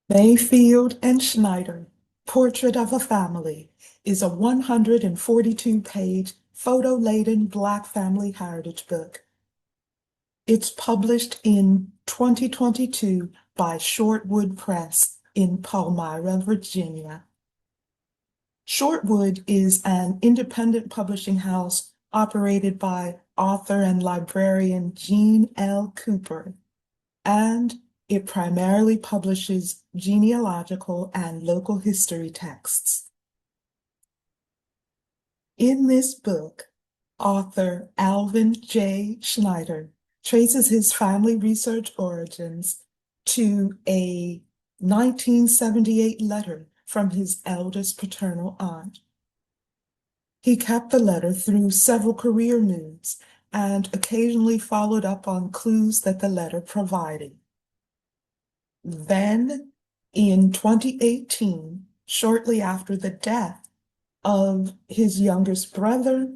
Mayfield and Schneider, Portrait of a Family, is a 142-page, photo-laden Black family heritage book. It's published in 2022 by Shortwood Press in Palmyra, Virginia. Shortwood is an independent publishing house operated by author and librarian Jean L. Cooper, and it primarily publishes genealogical and local history texts. In this book, author Alvin J. Schneider traces his family research origins to a 1978 letter from his eldest paternal aunt. He kept the letter through several career moves and occasionally followed up on clues that the letter provided. Then, in 2018, shortly after the death of his youngest brother,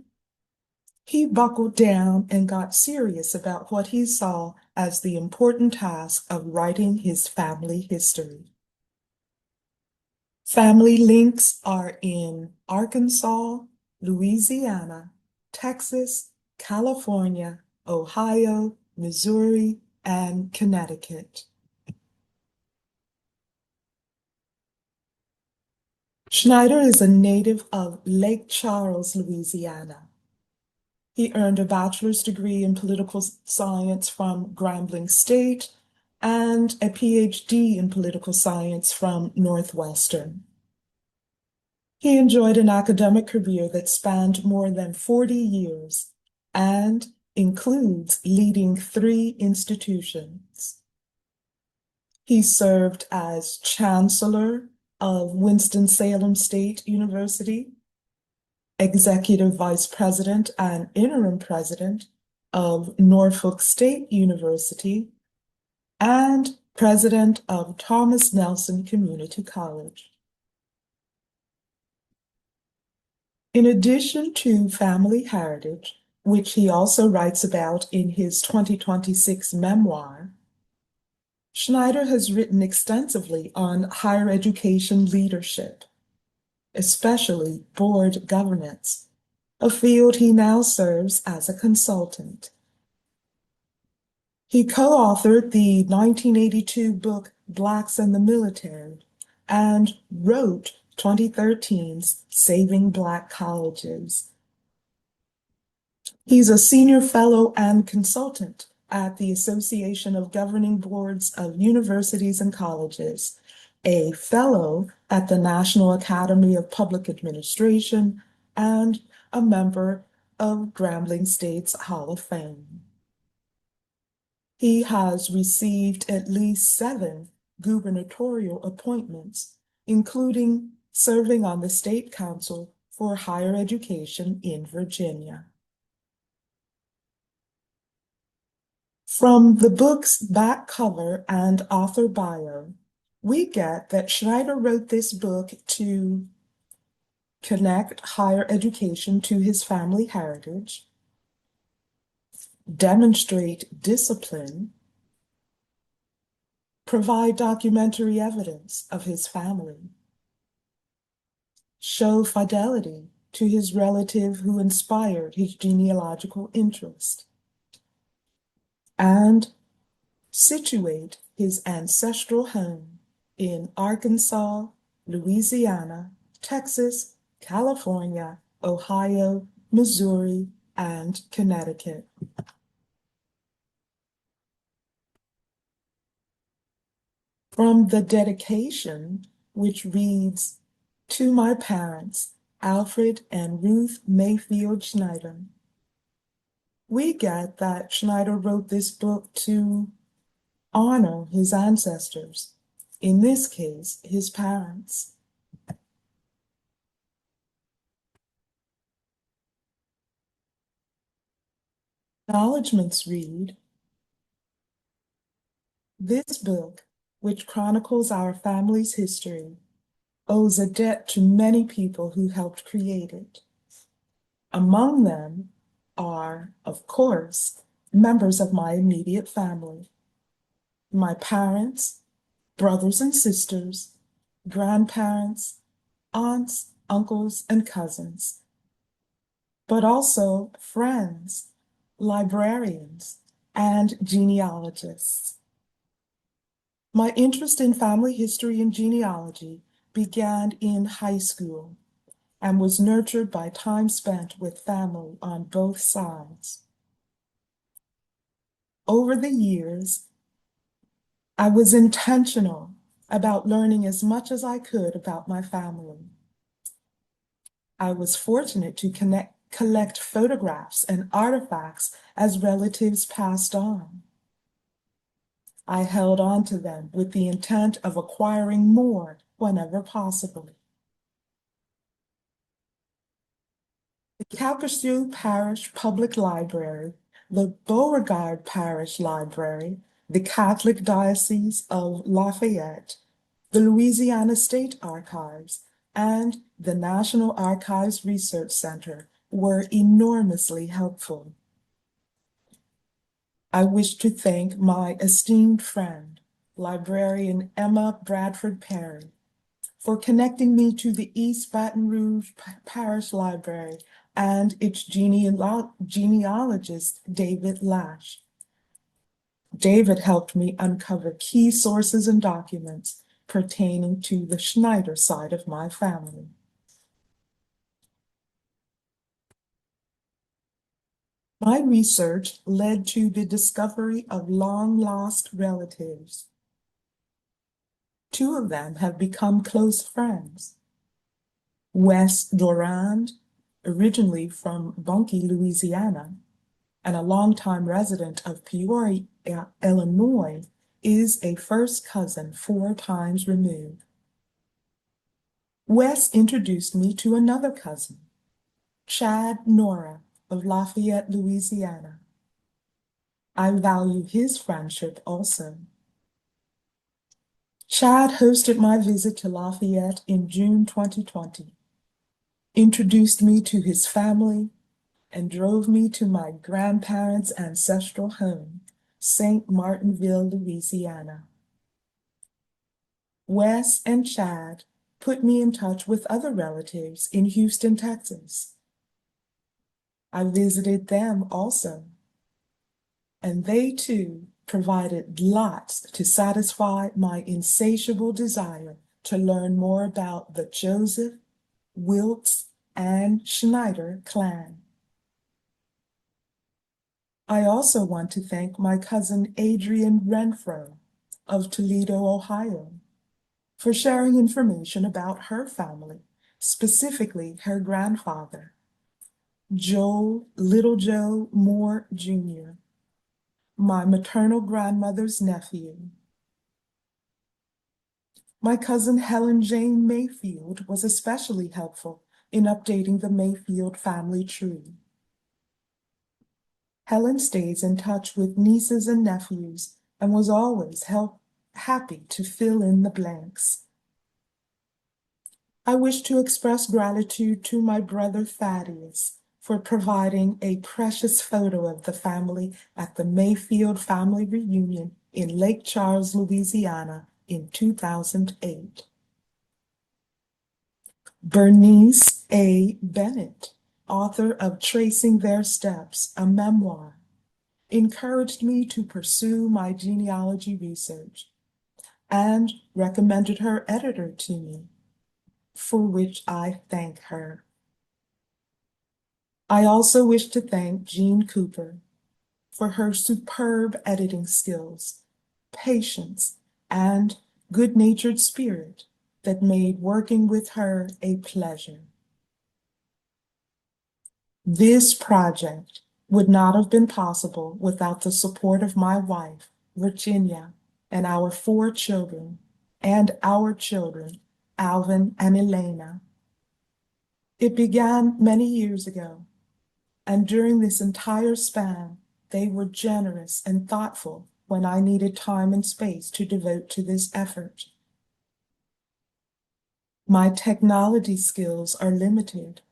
he buckled down and got serious about what he saw as the important task of writing his family history. Family links are in Arkansas, Louisiana, Texas, California, Ohio, Missouri, and Connecticut. Schneider is a native of Lake Charles, Louisiana. He earned a bachelor's degree in political science from Grambling State and a PhD in political science from Northwestern. He enjoyed an academic career that spanned more than 40 years and includes leading 3 institutions. He served as Chancellor of Winston-Salem State University, Executive Vice President and Interim President of Norfolk State University, and President of Thomas Nelson Community College. In addition to family heritage, which he also writes about in his 2026 memoir, Schneider has written extensively on higher education leadership, especially board governance, a field he now serves as a consultant. He co-authored the 1982 book Blacks in the Military and wrote 2013's Saving Black Colleges. He's a senior fellow and consultant at the Association of Governing Boards of Universities and Colleges, a fellow at the National Academy of Public Administration, and a member of Grambling State's Hall of Fame. He has received at least 7 gubernatorial appointments, including serving on the State Council for Higher Education in Virginia. From the book's back cover and author bio, we get that Schneider wrote this book to connect higher education to his family heritage, demonstrate discipline, provide documentary evidence of his family, show fidelity to his relative who inspired his genealogical interest, and situate his ancestral home in Arkansas, Louisiana, Texas, California, Ohio, Missouri, and Connecticut. From the dedication, which reads, "To my parents, Alfred and Ruth Mayfield Schneider," we get that Schneider wrote this book to honor his ancestors, in this case, his parents. Acknowledgements read, "This book, which chronicles our family's history, owes a debt to many people who helped create it. Among them are, of course, members of my immediate family, my parents, brothers and sisters, grandparents, aunts, uncles, and cousins, but also friends, librarians, and genealogists. My interest in family history and genealogy began in high school and was nurtured by time spent with family on both sides. Over the years, I was intentional about learning as much as I could about my family. I was fortunate to collect photographs and artifacts as relatives passed on. I held on to them with the intent of acquiring more whenever possible. The Calcasieu Parish Public Library, the Beauregard Parish Library, the Catholic Diocese of Lafayette, the Louisiana State Archives, and the National Archives Research Center were enormously helpful. I wish to thank my esteemed friend, librarian Emma Bradford Perry, for connecting me to the East Baton Rouge Parish Library and its genealogist, David Lash. David helped me uncover key sources and documents pertaining to the Schneider side of my family. My research led to the discovery of long-lost relatives. Two of them have become close friends. Wes Durand, originally from Bunkie, Louisiana, and a longtime resident of Peoria, Illinois, is a first cousin 4 times removed. Wes introduced me to another cousin, Chad Nora of Lafayette, Louisiana. I value his friendship also. Chad hosted my visit to Lafayette in June 2020, introduced me to his family, and drove me to my grandparents' ancestral home, St. Martinville, Louisiana. Wes and Chad put me in touch with other relatives in Houston, Texas. I visited them also, and they too provided lots to satisfy my insatiable desire to learn more about the Joseph, Wilkes, and Schneider clan. I also want to thank my cousin Adrienne Renfro of Toledo, Ohio, for sharing information about her family, specifically her grandfather, Little Joe Moore Jr., my maternal grandmother's nephew. My cousin Helen Jane Mayfield was especially helpful in updating the Mayfield family tree. Helen stays in touch with nieces and nephews and was always happy to fill in the blanks. I wish to express gratitude to my brother Thaddeus for providing a precious photo of the family at the Mayfield family reunion in Lake Charles, Louisiana in 2008. Bernice A. Bennett, author of Tracing Their Steps, a memoir, encouraged me to pursue my genealogy research and recommended her editor to me, for which I thank her. I also wish to thank Jean Cooper for her superb editing skills, patience, and good-natured spirit that made working with her a pleasure. This project would not have been possible without the support of my wife, Virginia, and our 4 children, Alvin and Elena. It began many years ago, and during this entire span, they were generous and thoughtful when I needed time and space to devote to this effort. My technology skills are limited,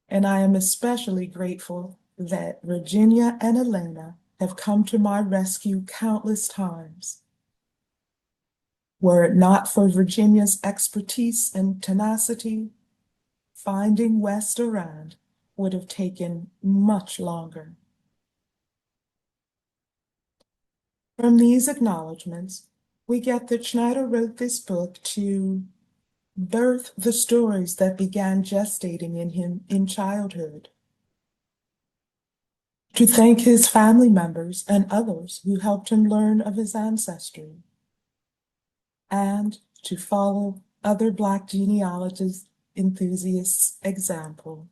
and I am especially grateful that Virginia and Elena have come to my rescue countless times. Were it not for Virginia's expertise and tenacity, finding West Durand would have taken much longer. From these acknowledgments, we get that Schneider wrote this book to birth the stories that began gestating in him in childhood, to thank his family members and others who helped him learn of his ancestry, and to follow other Black genealogist enthusiasts' example.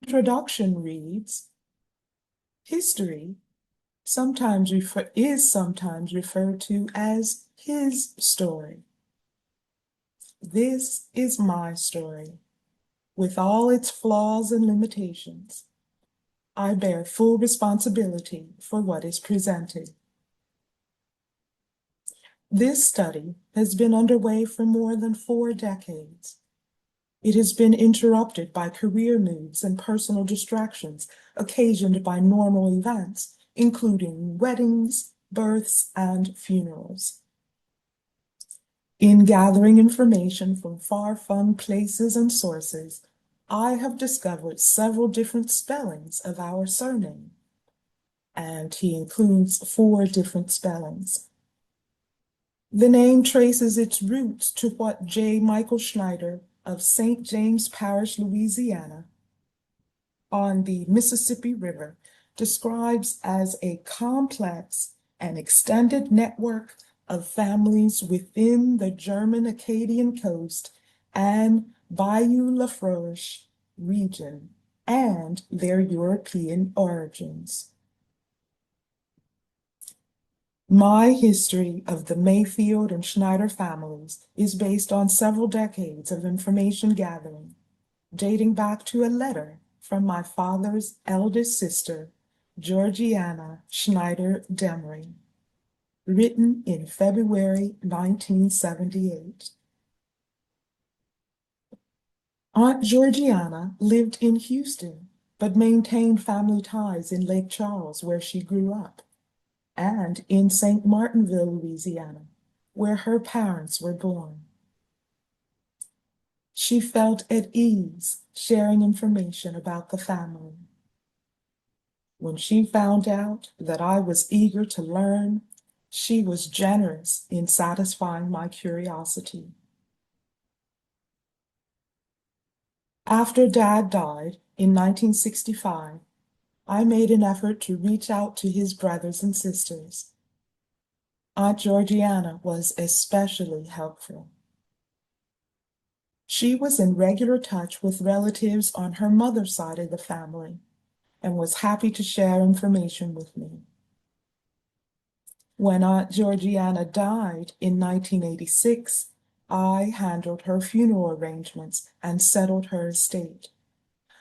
Introduction reads, history is sometimes referred to as his story. This is my story, with all its flaws and limitations. I bear full responsibility for what is presented. This study has been underway for more than 4 decades. It has been interrupted by career moves and personal distractions occasioned by normal events, including weddings, births, and funerals. In gathering information from far-flung places and sources, I have discovered several different spellings of our surname, and he includes 4 different spellings. The name traces its roots to what J. Michael Schneider of St. James Parish, Louisiana, on the Mississippi River, describes as a complex and extended network of families within the German Acadian coast and Bayou Lafourche region and their European origins. My history of the Mayfield and Schneider families is based on several decades of information gathering, dating back to a letter from my father's eldest sister, Georgiana Schneider Demery, written in February 1978. Aunt Georgiana lived in Houston, but maintained family ties in Lake Charles, where she grew up, and in St. Martinville, Louisiana, where her parents were born. She felt at ease sharing information about the family. When she found out that I was eager to learn, she was generous in satisfying my curiosity. After Dad died in 1965, I made an effort to reach out to his brothers and sisters. Aunt Georgiana was especially helpful. She was in regular touch with relatives on her mother's side of the family and was happy to share information with me. When Aunt Georgiana died in 1986, I handled her funeral arrangements and settled her estate,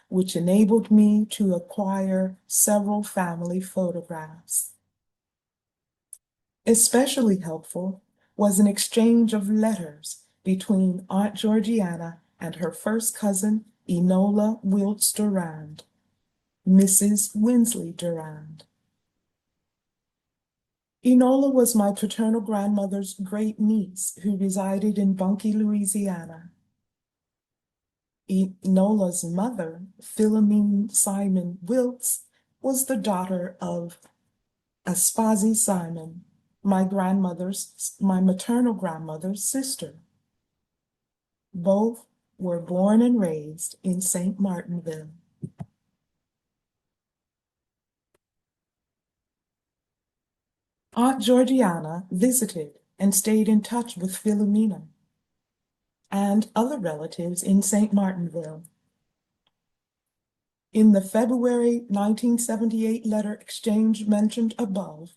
which enabled me to acquire several family photographs. Especially helpful was an exchange of letters between Aunt Georgiana and her first cousin, Enola Wiltz Durand, Mrs. Winsley Durand. Enola was my paternal grandmother's great niece who resided in Bunkie, Louisiana. Enola's mother, Philomene Simon Wiltz, was the daughter of Aspazi Simon, my maternal grandmother's sister. Both were born and raised in St. Martinville. Aunt Georgiana visited and stayed in touch with Philomena and other relatives in St. Martinville. In the February 1978 letter exchange mentioned above,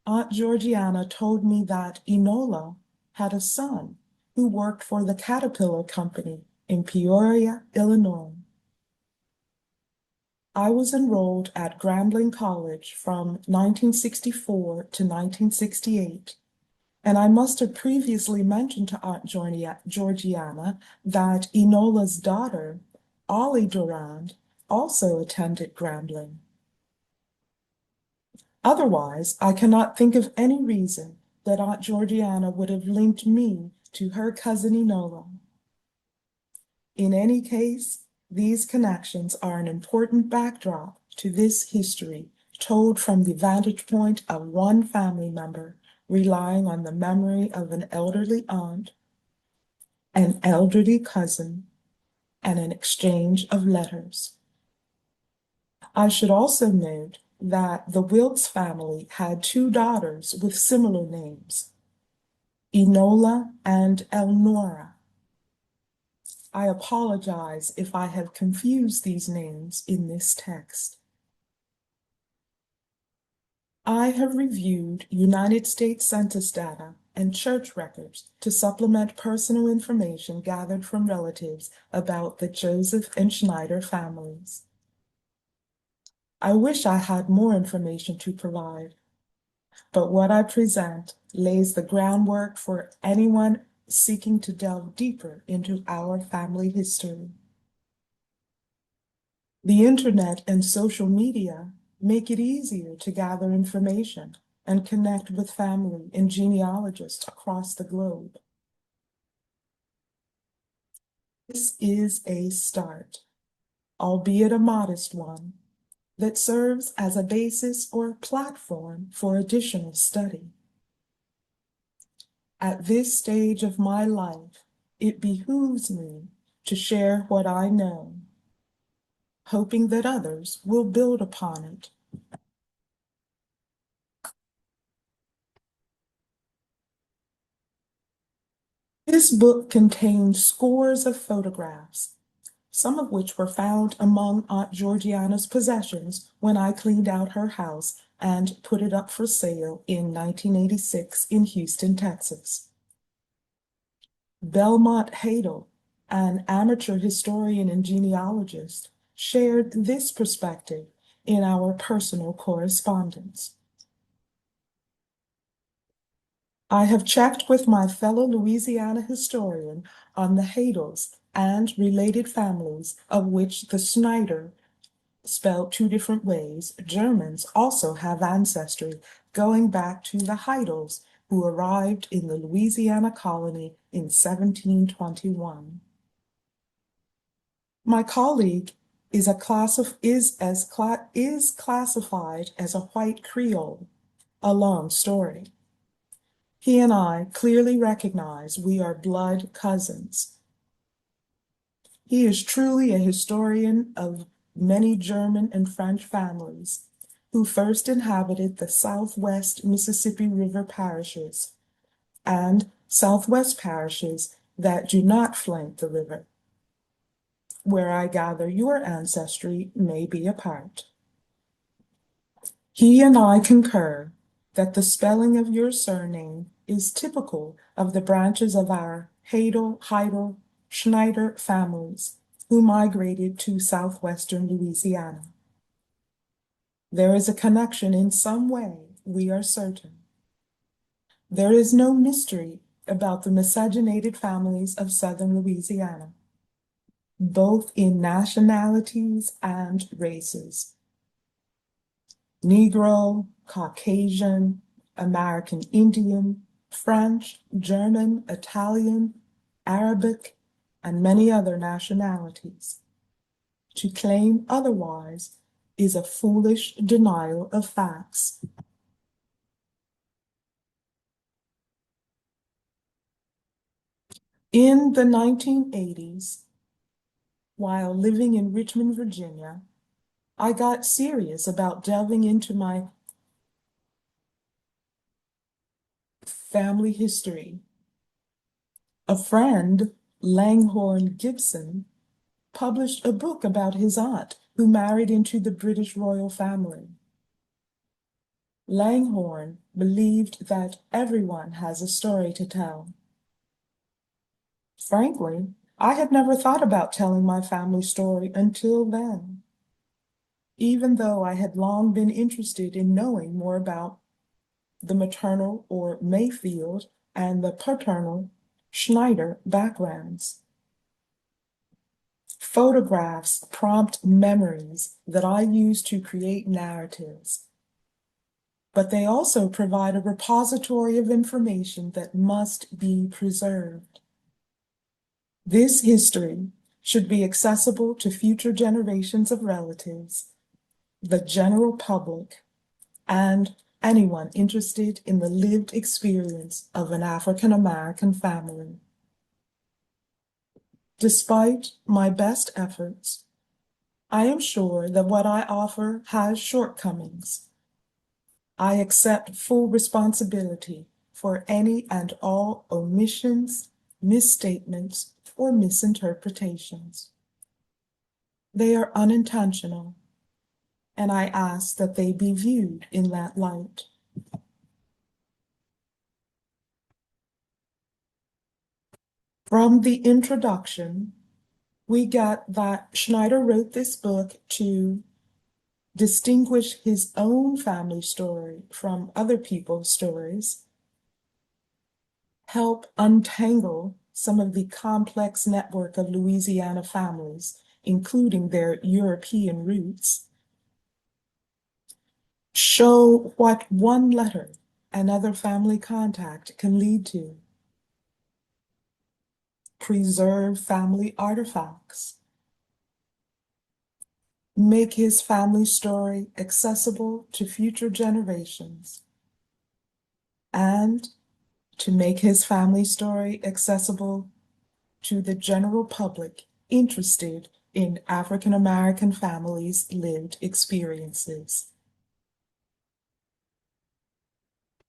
Aunt Georgiana told me that Enola had a son who worked for the Caterpillar Company in Peoria, Illinois. I was enrolled at Grambling College from 1964 to 1968, and I must have previously mentioned to Aunt Georgiana that Enola's daughter, Ollie Durand, also attended Grambling. Otherwise, I cannot think of any reason that Aunt Georgiana would have linked me to her cousin Enola. In any case, these connections are an important backdrop to this history told from the vantage point of one family member relying on the memory of an elderly aunt, an elderly cousin, and an exchange of letters. I should also note that the Wilkes family had two daughters with similar names, Enola and Elnora. I apologize if I have confused these names in this text. I have reviewed United States Census data and church records to supplement personal information gathered from relatives about the Joseph and Schneider families. I wish I had more information to provide, but what I present lays the groundwork for anyone seeking to delve deeper into our family history. The internet and social media make it easier to gather information and connect with family and genealogists across the globe. This is a start, albeit a modest one, that serves as a basis or platform for additional study. At this stage of my life, it behooves me to share what I know, hoping that others will build upon it. This book contains scores of photographs, some of which were found among Aunt Georgiana's possessions when I cleaned out her house and put it up for sale in 1986 in Houston, Texas. Belmont Hadel, an amateur historian and genealogist, shared this perspective in our personal correspondence. I have checked with my fellow Louisiana historian on the Hadels and related families of which the Schneider, spelled two different ways, Germans also have ancestry going back to the Heidels, who arrived in the Louisiana colony in 1721. My colleague is classified as a white Creole, a long story. He and I clearly recognize we are blood cousins. He is truly a historian of many German and French families who first inhabited the Southwest Mississippi River parishes and Southwest parishes that do not flank the river, where I gather your ancestry may be a part. He and I concur that the spelling of your surname is typical of the branches of our Heidel, Schneider families who migrated to southwestern Louisiana. There is a connection in some way, we are certain. There is no mystery about the miscegenated families of southern Louisiana, both in nationalities and races. Negro, Caucasian, American Indian, French, German, Italian, Arabic, and many other nationalities. To claim otherwise is a foolish denial of facts. In the 1980s, while living in Richmond, Virginia, I got serious about delving into my family history. A friend, Langhorne Gibson, published a book about his aunt who married into the British royal family. Langhorne believed that everyone has a story to tell. Frankly, I had never thought about telling my family story until then, even though I had long been interested in knowing more about the maternal or Mayfield and the paternal Schneider backgrounds. Photographs prompt memories that I use to create narratives, but they also provide a repository of information that must be preserved. This history should be accessible to future generations of relatives, the general public, and anyone interested in the lived experience of an African American family. Despite my best efforts, I am sure that what I offer has shortcomings. I accept full responsibility for any and all omissions, misstatements, or misinterpretations. They are unintentional, and I ask that they be viewed in that light. From the introduction, we get that Schneider wrote this book to distinguish his own family story from other people's stories, help untangle some of the complex network of Louisiana families, including their European roots, show what one letter and other family contact can lead to, preserve family artifacts, make his family story accessible to future generations, and to make his family story accessible to the general public interested in African American families' lived experiences.